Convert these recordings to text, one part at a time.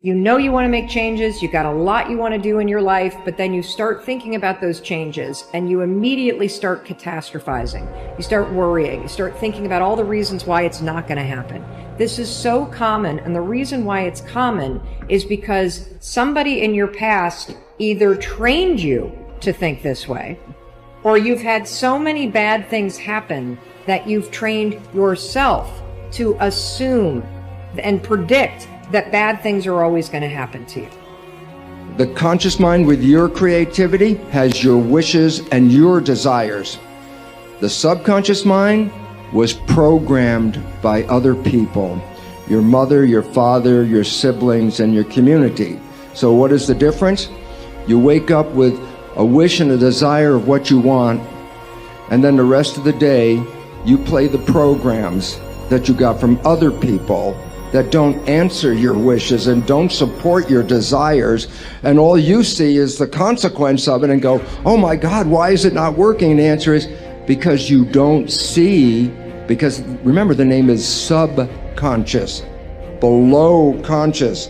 You know you want to make changes, you got a lot you want to do in your life, but then you start thinking about those changes and you immediately start catastrophizing. You start worrying, you start thinking about all the reasons why it's not going to happen. This is so common, and the reason why it's common is because somebody in your past either trained you to think this way, or you've had so many bad things happen that you've trained yourself to assume and predict that bad things are always going to happen to you. The conscious mind with your creativity has your wishes and your desires. The subconscious mind was programmed by other people, your mother, your father, your siblings, and your community. So what is the difference? You wake up with a wish and a desire of what you want, and then the rest of the day you play the programs that you got from other people that don't answer your wishes and don't support your desires, and all you see is the consequence of it and go, oh my God, why is it not working? And the answer is because you don't see, because remember, the name is subconscious, below conscious.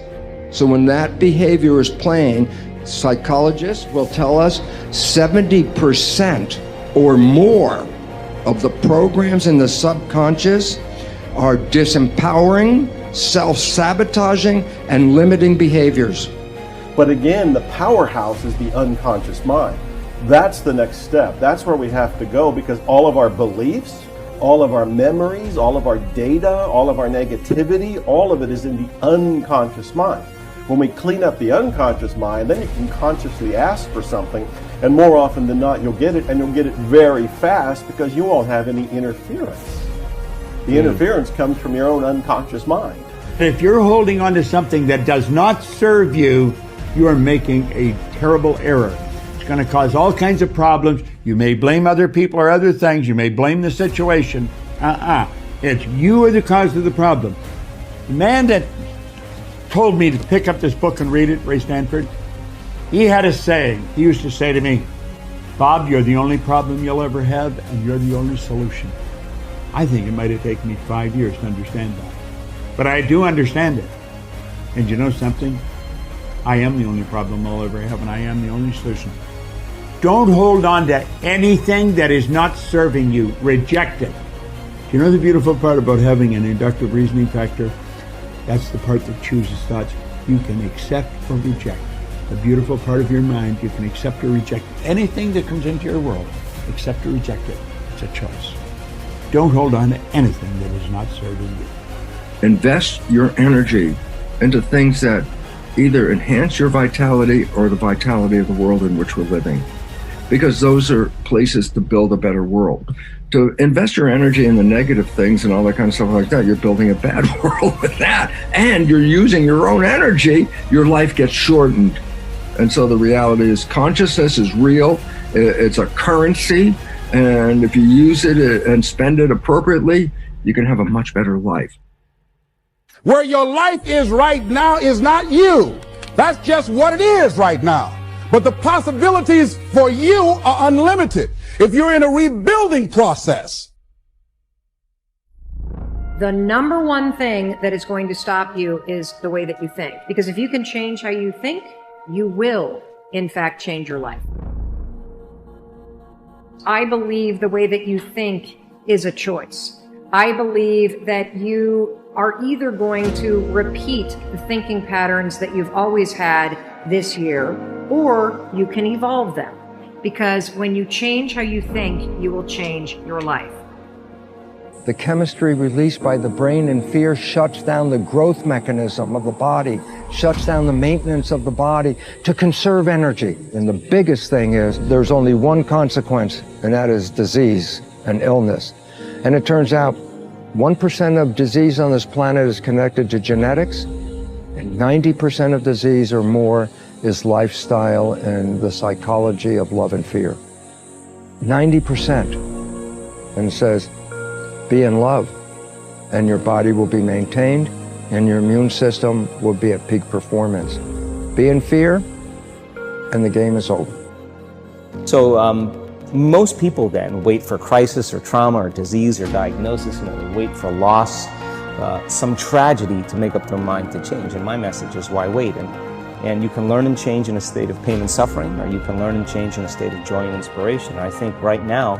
So when that behavior is playing, psychologists will tell us 70% or more of the programs in the subconscious are disempowering, self-sabotaging, and limiting behaviors. But again, the powerhouse is the unconscious mind. That's the next step. That's where we have to go, because all of our beliefs, all of our memories, all of our data, all of our negativity, all of it is in the unconscious mind. When we clean up the unconscious mind, then you can consciously ask for something, and more often than not, you'll get it, and you'll get it very fast because you won't have any interference. The interference comes from your own unconscious mind. If you're holding on to something that does not serve you, you are making a terrible error. It's going to cause all kinds of problems. You may blame other people or other things. You may blame the situation. It's you are the cause of the problem. The man that told me to pick up this book and read it, Ray Stanford, he had a saying. He used to say to me, Bob, you're the only problem you'll ever have, and you're the only solution. I think it might have taken me 5 years to understand that. But I do understand it. And you know something? I am the only problem I'll ever have, and I am the only solution. Don't hold on to anything that is not serving you. Reject it. Do you know the beautiful part about having an inductive reasoning factor? That's the part that chooses thoughts. You can accept or reject. The beautiful part of your mind, you can accept or reject anything that comes into your world. Accept or reject it. It's a choice. Don't hold on to anything that is not serving you. Invest your energy into things that either enhance your vitality or the vitality of the world in which we're living, because those are places to build a better world. To invest your energy in the negative things and all that kind of stuff like that, you're building a bad world with that, and you're using your own energy, your life gets shortened. And so the reality is consciousness is real, it's a currency, and if you use it and spend it appropriately, you can have a much better life. Where your life is right now is not you. That's just what it is right now. But the possibilities for you are unlimited if you're in a rebuilding process. The number one thing that is going to stop you is the way that you think. Because if you can change how you think, you will, in fact, change your life. I believe the way that you think is a choice. I believe that you are either going to repeat the thinking patterns that you've always had this year, or you can evolve them. Because when you change how you think, you will change your life. The chemistry released by the brain in fear shuts down the growth mechanism of the body, shuts down the maintenance of the body to conserve energy. And the biggest thing is there's only one consequence, and that is disease and illness. And it turns out 1% of disease on this planet is connected to genetics, and 90% of disease or more is lifestyle and the psychology of love and fear. 90%. And it says, be in love, and your body will be maintained, and your immune system will be at peak performance. Be in fear, and the game is over. So most people then wait for crisis or trauma or disease or diagnosis, they wait for loss some tragedy to make up their mind to change. And my message is, why wait? And you can learn and change in a state of pain and suffering, or you can learn and change in a state of joy and inspiration. And I think right now,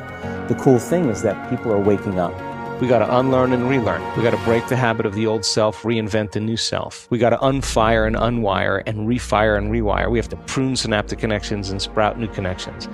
the cool thing is that people are waking up. We got to unlearn and relearn. We got to break the habit of the old self, reinvent the new self. We got to unfire and unwire and refire and rewire. We have to prune synaptic connections and sprout new connections.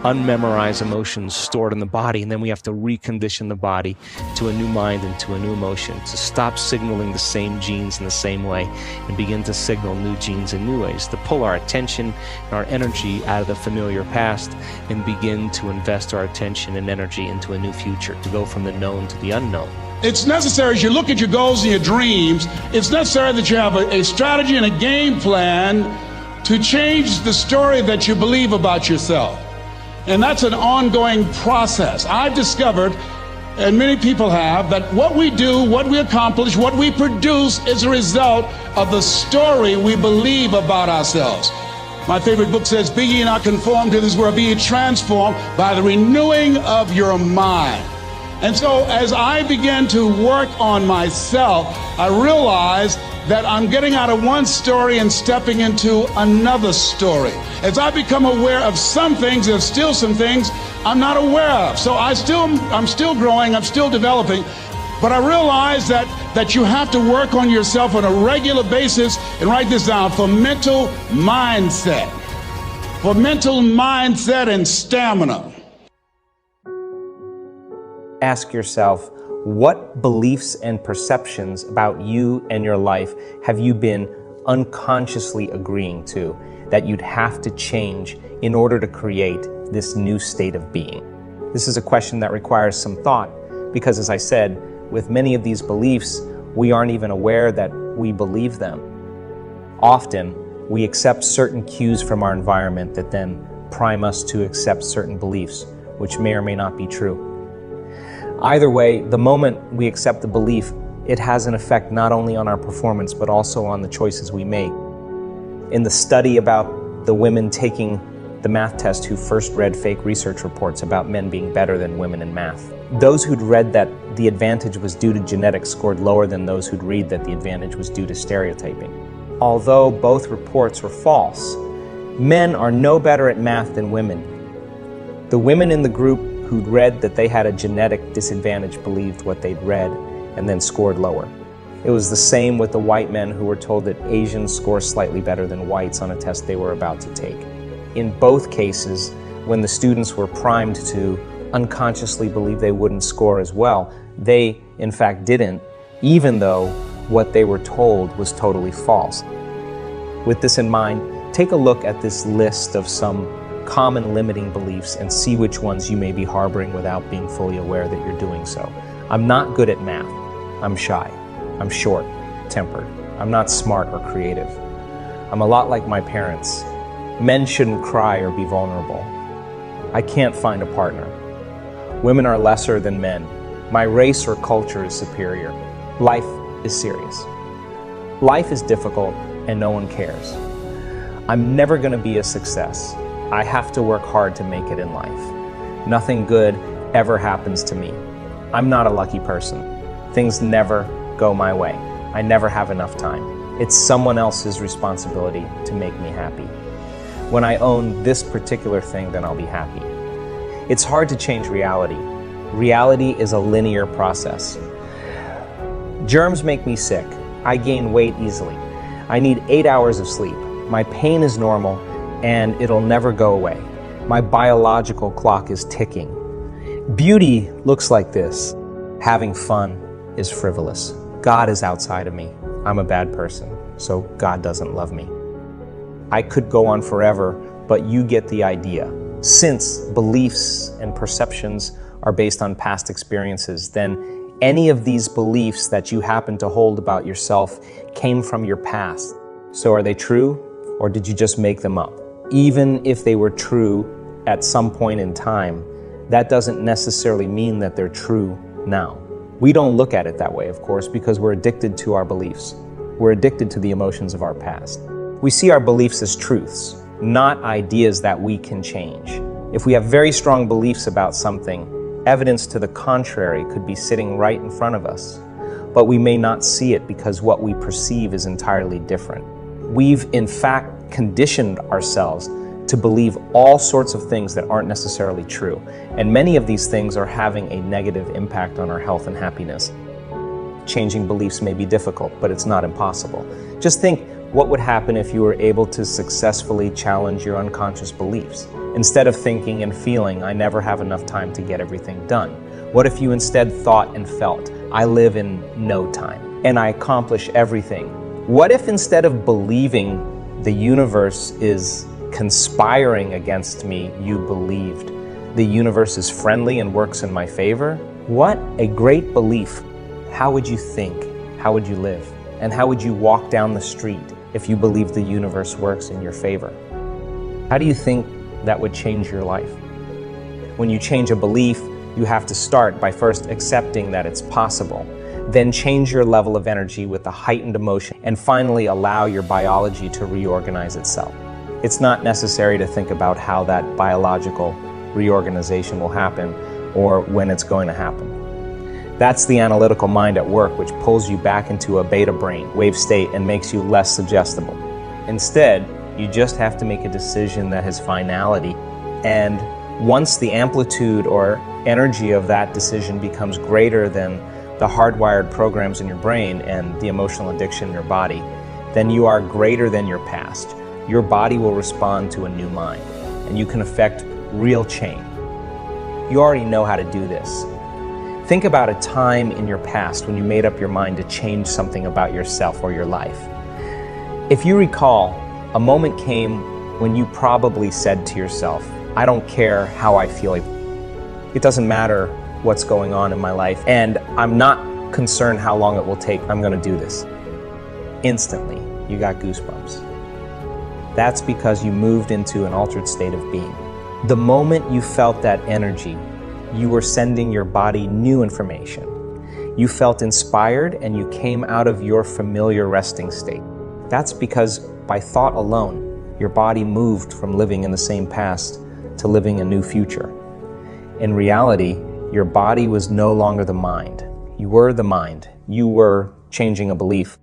Unmemorize emotions stored in the body, and then we have to recondition the body to a new mind and to a new emotion, to stop signaling the same genes in the same way and begin to signal new genes in new ways, to pull our attention and our energy out of the familiar past and begin to invest our attention and energy into a new future, to go from the known to the unknown. It's necessary, as you look at your goals and your dreams, it's necessary that you have a strategy and a game plan to change the story that you believe about yourself. And that's an ongoing process. I've discovered, and many people have, that what we do, what we accomplish, what we produce is a result of the story we believe about ourselves. My favorite book says, "Be ye not conformed to this world, be ye transformed by the renewing of your mind." And so as I began to work on myself, I realized that I'm getting out of one story and stepping into another story. As I become aware of some things, there's still some things I'm not aware of. So I'm still growing, I'm still developing, but I realized that you have to work on yourself on a regular basis, and write this down, for mental mindset. For mental mindset and stamina. Ask yourself, what beliefs and perceptions about you and your life have you been unconsciously agreeing to that you'd have to change in order to create this new state of being? This is a question that requires some thought, because as I said, with many of these beliefs, we aren't even aware that we believe them. Often, we accept certain cues from our environment that then prime us to accept certain beliefs, which may or may not be true. Either way, the moment we accept the belief, it has an effect not only on our performance, but also on the choices we make. In the study about the women taking the math test who first read fake research reports about men being better than women in math, those who'd read that the advantage was due to genetics scored lower than those who'd read that the advantage was due to stereotyping. Although both reports were false, men are no better at math than women. The women in the group who'd read that they had a genetic disadvantage believed what they'd read and then scored lower. It was the same with the white men who were told that Asians score slightly better than whites on a test they were about to take. In both cases, when the students were primed to unconsciously believe they wouldn't score as well, they in fact didn't, even though what they were told was totally false. With this in mind, take a look at this list of some common limiting beliefs and see which ones you may be harboring without being fully aware that you're doing so. I'm not good at math. I'm shy. I'm short-tempered. I'm not smart or creative. I'm a lot like my parents. Men shouldn't cry or be vulnerable. I can't find a partner. Women are lesser than men. My race or culture is superior. Life is serious. Life is difficult and no one cares. I'm never going to be a success. I have to work hard to make it in life. Nothing good ever happens to me. I'm not a lucky person. Things never go my way. I never have enough time. It's someone else's responsibility to make me happy. When I own this particular thing, then I'll be happy. It's hard to change reality. Reality is a linear process. Germs make me sick. I gain weight easily. I need 8 hours of sleep. My pain is normal, and it'll never go away. My biological clock is ticking. Beauty looks like this. Having fun is frivolous. God is outside of me. I'm a bad person, so God doesn't love me. I could go on forever, but you get the idea. Since beliefs and perceptions are based on past experiences, then any of these beliefs that you happen to hold about yourself came from your past. So are they true, or did you just make them up? Even if they were true at some point in time, that doesn't necessarily mean that they're true now. We don't look at it that way, of course, because we're addicted to our beliefs. We're addicted to the emotions of our past. We see our beliefs as truths, not ideas that we can change. If we have very strong beliefs about something, evidence to the contrary could be sitting right in front of us. but we may not see it because what we perceive is entirely different. We've in fact conditioned ourselves to believe all sorts of things that aren't necessarily true, and many of these things are having a negative impact on our health and happiness. Changing beliefs may be difficult, but it's not impossible. Just think, what would happen if you were able to successfully challenge your unconscious beliefs? Instead of thinking and feeling, I never have enough time to get everything done. What if you instead thought and felt, I live in no time and I accomplish everything? What if instead of believing the universe is conspiring against me, you believed the universe is friendly and works in my favor? What a great belief. How would you think? How would you live? And how would you walk down the street if you believed the universe works in your favor? How do you think that would change your life? When you change a belief, you have to start by first accepting that it's possible, then change your level of energy with a heightened emotion, and finally allow your biology to reorganize itself. It's not necessary to think about how that biological reorganization will happen or when it's going to happen. That's the analytical mind at work, which pulls you back into a beta brain wave state and makes you less suggestible. Instead, you just have to make a decision that has finality, and once the amplitude or energy of that decision becomes greater than the hardwired programs in your brain and the emotional addiction in your body, then you are greater than your past. Your body will respond to a new mind, and you can affect real change. You already know how to do this. Think about a time in your past when you made up your mind to change something about yourself or your life. If you recall, a moment came when you probably said to yourself, I don't care how I feel. It doesn't matter what's going on in my life, and I'm not concerned how long it will take. I'm going to do this. Instantly, you got goosebumps. That's because you moved into an altered state of being. The moment you felt that energy, you were sending your body new information. You felt inspired and you came out of your familiar resting state. That's because by thought alone, your body moved from living in the same past to living a new future. In reality, your body was no longer the mind. You were the mind. You were changing a belief.